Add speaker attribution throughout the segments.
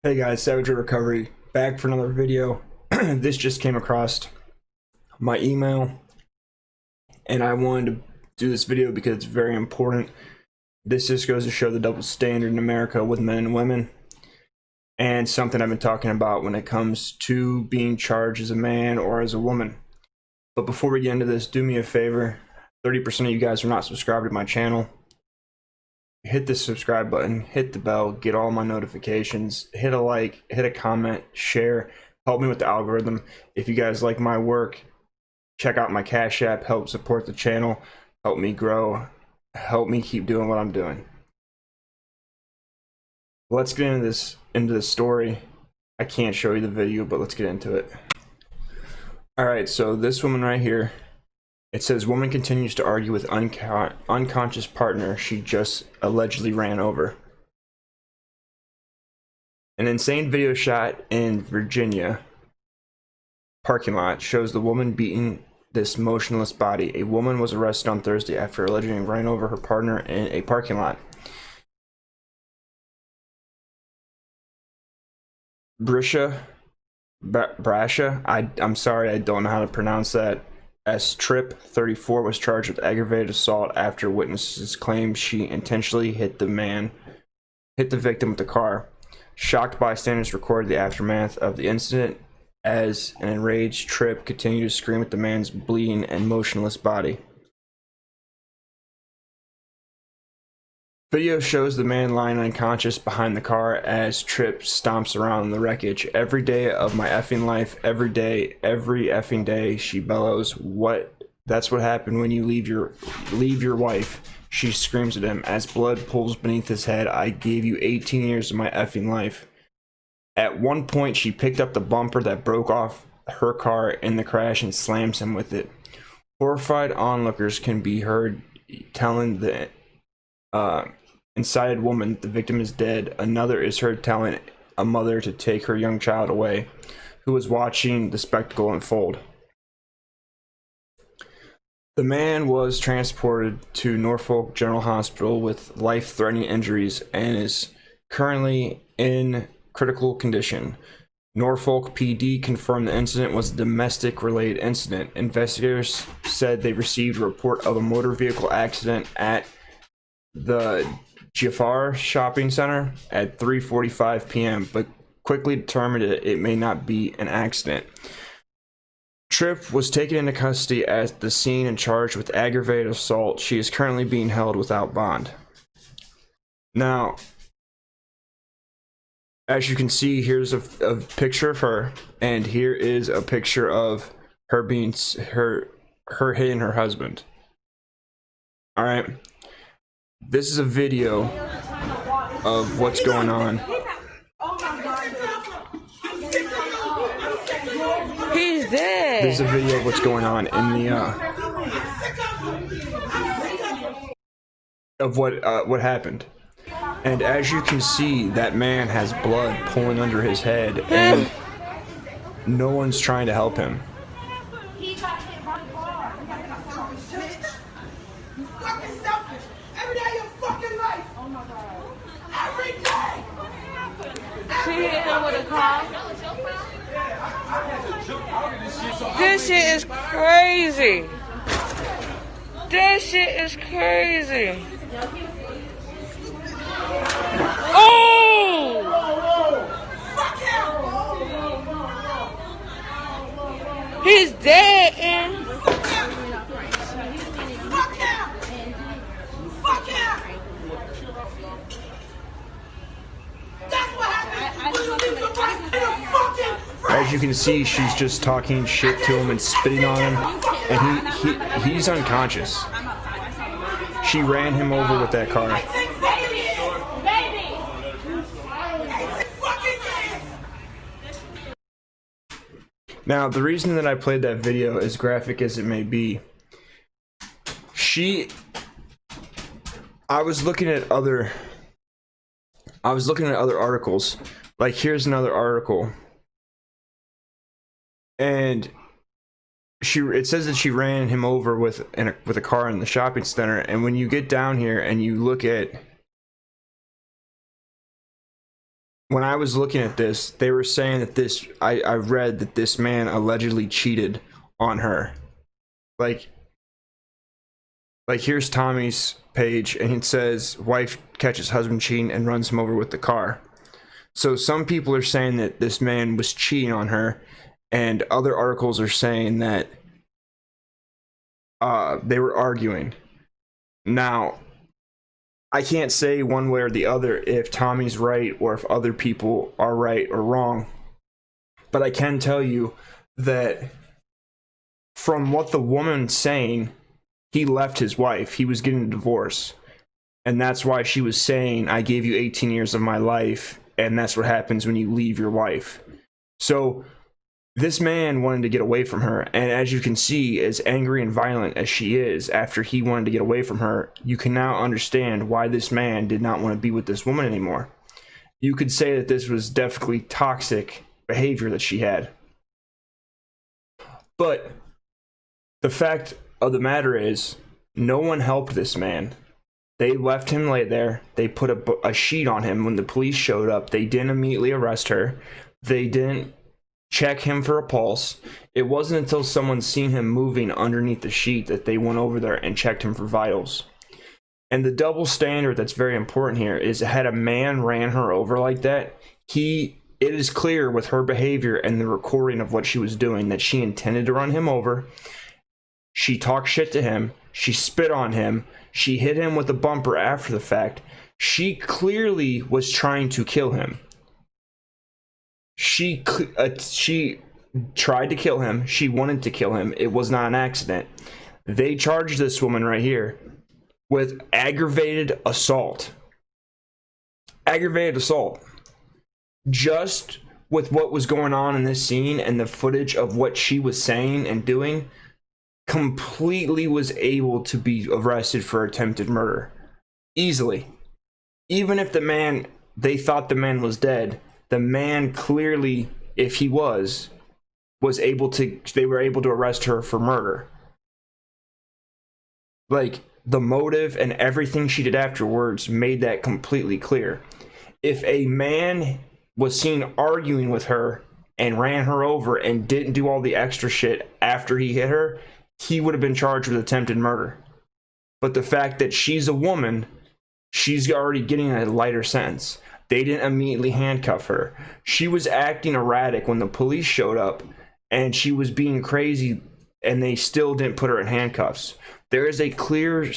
Speaker 1: Hey guys, Savage Recovery back for another video. This just came across my email and I wanted to do this video because it's very important. This just goes to show the double standard in America with men and women, and something I've been talking about when it comes to being charged as a man or as a woman. But before we get into this, do me a favor. 30% of you guys are not subscribed to my channel. Hit the subscribe button, hit the bell, get all my notifications, hit a like, hit a comment, share, help me with the algorithm. If you guys like my work, check out my Cash App, help support the channel, help me grow, help me keep doing what I'm doing. Let's get into this story. I can't show you the video, but let's get into it. Alright, so this woman right here, it says, woman continues to argue with unconscious partner she just allegedly ran over. An insane video shot in Virginia parking lot shows the woman beating this motionless body. A woman was arrested on Thursday after allegedly ran over her partner in a parking lot. Bashira I'm sorry, I don't know how to pronounce that. Tripp, 34, was charged with aggravated assault after witnesses claimed she intentionally hit the victim with the car. Shocked bystanders recorded the aftermath of the incident as an enraged Tripp continued to scream at the man's bleeding and motionless body. Video shows the man lying unconscious behind the car as Tripp stomps around the wreckage. Every day of my effing life, every day, every effing day, she bellows. That's what happened when you leave your wife. She screams at him as blood pools beneath his head. I gave you 18 years of my effing life. At one point, she picked up the bumper that broke off her car in the crash and slams him with it. Horrified onlookers can be heard telling the incited woman the victim is dead. Another is heard telling a mother to take her young child away, who was watching the spectacle unfold. The man was transported to Norfolk General Hospital with life-threatening injuries and is currently in critical condition. Norfolk PD confirmed the incident was a domestic-related incident. Investigators said they received a report of a motor vehicle accident at the Jafar Shopping Center at 3:45 p.m., but quickly determined it may not be an accident. Tripp was taken into custody at the scene and charged with aggravated assault. She is currently being held without bond. Now, as you can see, here's a picture of her, and here is a picture of her being her hitting her husband. All right. This is a video of what's going on.
Speaker 2: He's dead.
Speaker 1: This is a video of what's going on in the of what happened. And as you can see, that man has blood pooling under his head, and no one's trying to help him.
Speaker 2: She hit him with a car. This shit is crazy. This shit is crazy. Oh! He's dead, and
Speaker 1: as you can see, she's just talking shit to him and spitting on him, and he's unconscious. She ran him over with that car. Now, the reason that I played that video, as graphic as it may be, I was looking at other articles. Like, here's another article, and it says that she ran him over with a car in the shopping center. And when you get down here and you look at when I was looking at this, they were saying that I read that this man allegedly cheated on her. Like here's Tommy's page, and it says wife catches husband cheating and runs him over with the car. So some people are saying that this man was cheating on her, and other articles are saying that they were arguing. Now, I can't say one way or the other if Tommy's right or if other people are right or wrong, but I can tell you that from what the woman's saying, he left his wife. He was getting a divorce, and that's why she was saying, I gave you 18 years of my life, and that's what happens when you leave your wife. So this man wanted to get away from her, and as you can see, as angry and violent as she is after he wanted to get away from her, you can now understand why this man did not want to be with this woman anymore. You could say that this was definitely toxic behavior that she had. But the fact of the matter is, no one helped this man. They left him lay there. They put a sheet on him. When the police showed up, they didn't immediately arrest her. They didn't check him for a pulse. It wasn't until someone seen him moving underneath the sheet that they went over there and checked him for vitals. And the double standard that's very important here is, had a man ran her over like that, it is clear with her behavior and the recording of what she was doing that she intended to run him over. She talked shit to him. She spit on him. She hit him with a bumper after the fact. She clearly was trying to kill him. She tried to kill him. She wanted to kill him. It was not an accident. They charged this woman right here with aggravated assault. Aggravated assault. Just with what was going on in this scene and the footage of what she was saying and doing, completely was able to be arrested for attempted murder. Easily. Even if they thought the man was dead, the man clearly, if he was able to, they were able to arrest her for murder. Like, the motive and everything she did afterwards made that completely clear. If a man was seen arguing with her and ran her over and didn't do all the extra shit after he hit her, he would have been charged with attempted murder. But the fact that she's a woman, she's already getting a lighter sentence. They didn't immediately handcuff her. She was acting erratic when the police showed up, and she was being crazy, and they still didn't put her in handcuffs. There is a clear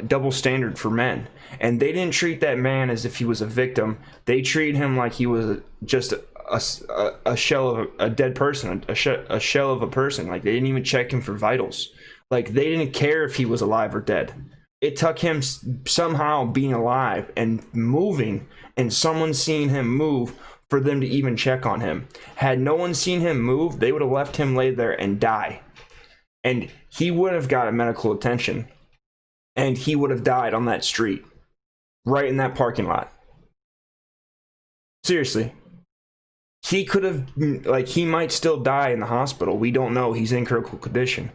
Speaker 1: double standard for men, and they didn't treat that man as if he was a victim. They treated him like he was just a shell of a dead person, a shell of a person. Like, they didn't even check him for vitals. Like, they didn't care if he was alive or dead. It took him somehow being alive and moving, and someone seeing him move for them to even check on him. Had no one seen him move, they would have left him lay there and die. And he would have got medical attention. And he would have died on that street. Right in that parking lot. Seriously. He could have, like, he might still die in the hospital. We don't know. He's in critical condition.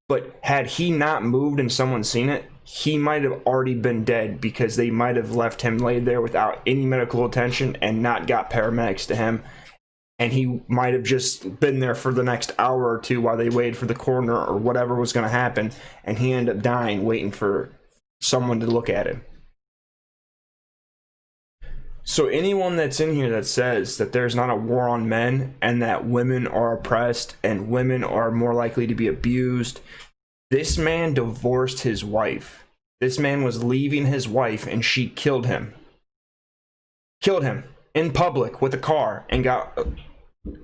Speaker 1: But had he not moved and someone seen it, he might have already been dead, because they might have left him laid there without any medical attention and not got paramedics to him. And he might have just been there for the next hour or two while they waited for the coroner or whatever was going to happen. And he ended up dying waiting for someone to look at him. So anyone that's in here that says that there's not a war on men and that women are oppressed and women are more likely to be abused, this man divorced his wife. This man was leaving his wife and she killed him. Killed him in public with a car and got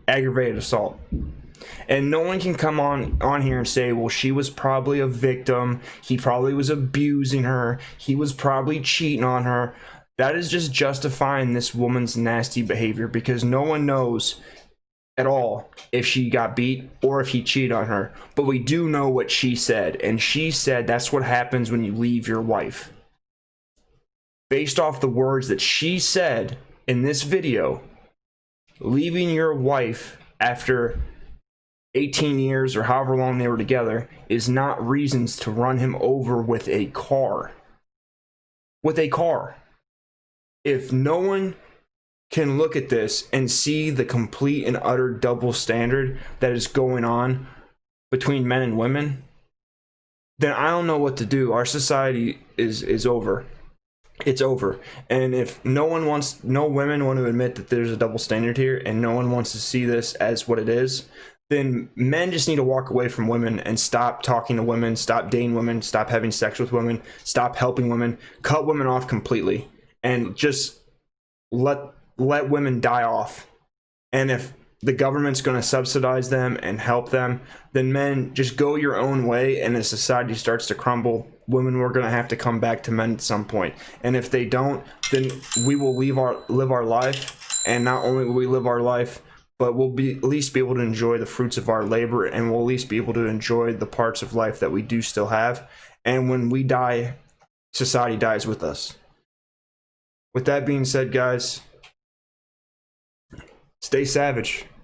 Speaker 1: aggravated assault. And no one can come on here and say, well, she was probably a victim. He probably was abusing her. He was probably cheating on her. That is just justifying this woman's nasty behavior, because no one knows at all if she got beat or if he cheated on her. But we do know what she said, and she said that's what happens when you leave your wife. Based off the words that she said in this video, leaving your wife after 18 years or however long they were together is not reasons to run him over with a car. With a car. If no one can look at this and see the complete and utter double standard that is going on between men and women, then I don't know what to do. Our society is over. It's over. And if no women want to admit that there's a double standard here, and no one wants to see this as what it is, then men just need to walk away from women and stop talking to women, stop dating women, stop having sex with women, stop helping women, cut women off completely, and just let women die off. And if the government's going to subsidize them and help them, then men, just go your own way. And as society starts to crumble, women were going to have to come back to men at some point. And if they don't, then we will live our life. And not only will we live our life, but we'll at least be able to enjoy the fruits of our labor, and we'll at least be able to enjoy the parts of life that we do still have. And when we die, society dies with us. With that being said, guys, stay savage.